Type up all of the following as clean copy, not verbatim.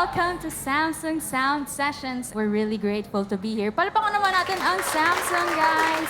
welcome to Samsung Sound Sessions. We're really grateful to be here. Palapakon naman natin ang Samsung, guys.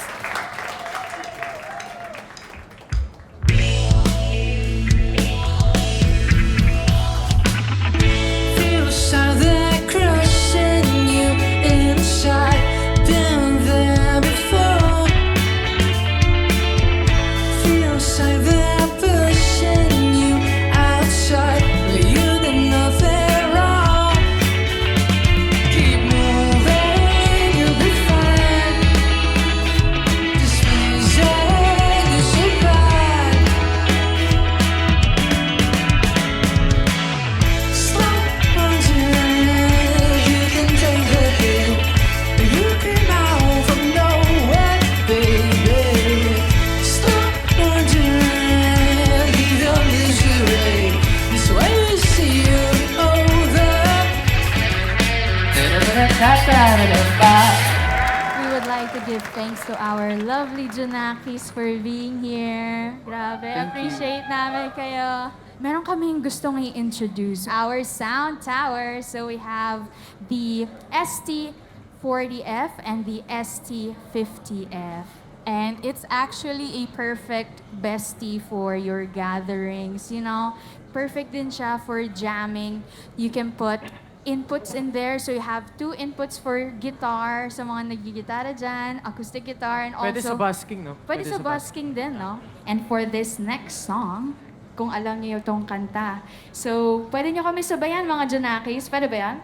We would like to give thanks to our lovely Junakis for being here. Grabe, appreciate namin kayo. Meron kaming gustong i-introduce our sound tower. So we have the ST40F and the ST50F. And it's actually a perfect bestie for your gatherings, you know? Perfect din siya for jamming. You can put inputs in there. So you have 2 inputs for guitar, sa mga nagigitara dyan, acoustic guitar, and also... Pwede sa busking, no? Pwede sa busking din, no? And for this next song, kung alam niyo itong kanta, so pwede niyo kami sabayan, mga Junakis. Pwede ba yan?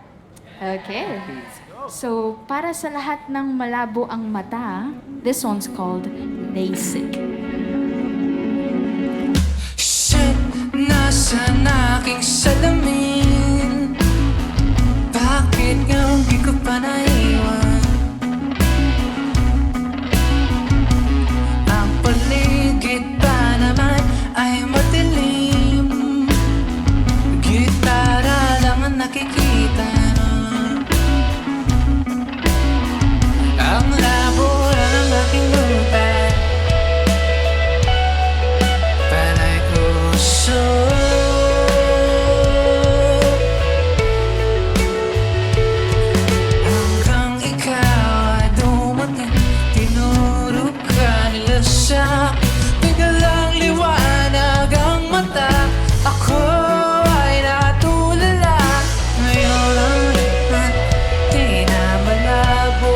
Okay. So, para sa lahat ng malabo ang mata, this one's called Lasik. Shit, nasa aking salamin. Bakit nga hindi ko pa naiwan? Ang paligid pa naman ay madilim. Gitara lang ang nakikita. Ang labo lang ang aking lupa. Panay puso. Hanggang ikaw ay dumating, tinuro ka nila sa biglang liwanag ang mata. Ako ay natulala. Ngayon ang lahat di na malabo.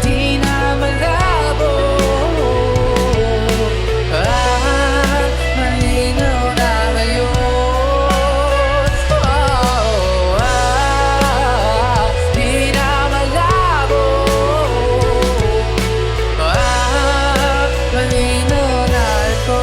Di na malabo. Malinaw na ngayon. Di na malabo. Malinaw na ito.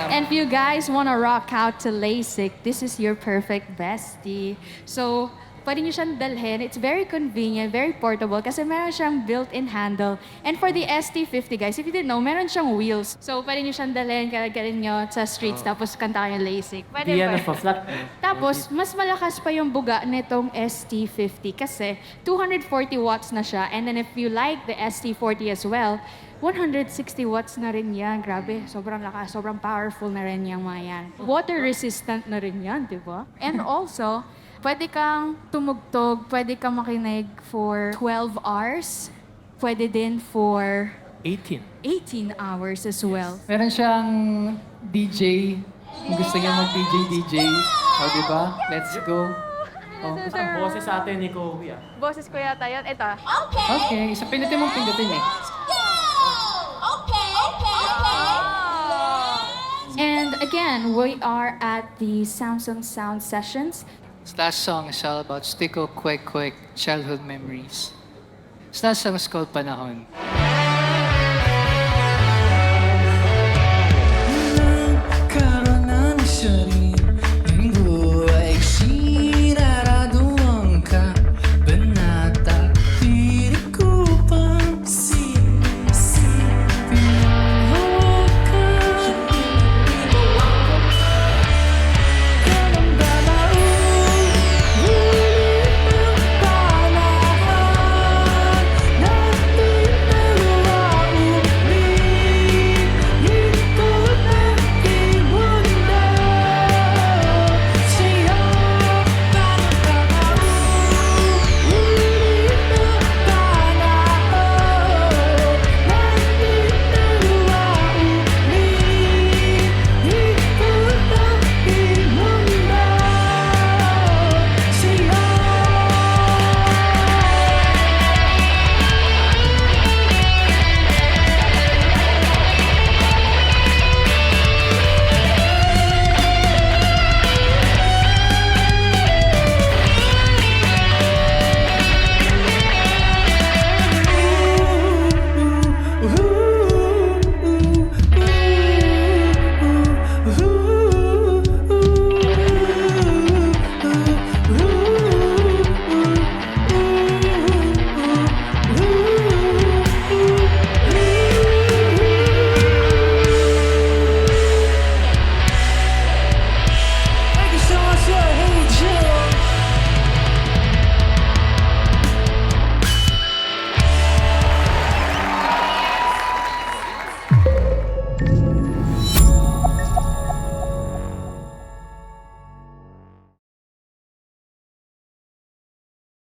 And if you guys want to rock out to Lasik, this is your perfect bestie. So, pwede nyo siyang dalhin. It's very convenient, very portable, kasi meron siyang built-in handle. And for the ST50, guys, if you didn't know, meron siyang wheels. So, pwede nyo siyang dalhin, kalagarin nyo sa streets, tapos kanta kayo Lasik. Pwede Di ba? yan flat. Tapos, mas malakas pa yung buga nitong ST50 kasi 240 watts na siya. And then if you like the ST40 as well, 160 watts na rin yan. Grabe, sobrang lakas, sobrang powerful na rin yung mga yan. Water resistant na rin yan, di ba? And also, pwede kang tumugtog, pwede kang makinig for 12 hours. Pwede din for 18 hours as well. Meron siyang DJ. Kung gusto niya mag-DJ. O, di ba? Let's go. Oh. Ang boses sa atin ni Kobe, ah. Boses ko yata yun. Ito. Okay, isa pindutin mong pindutin eh. And again, we are at the Samsung Sound Sessions. This last song is all about Stico Quick childhood memories. This last song is called Panahon.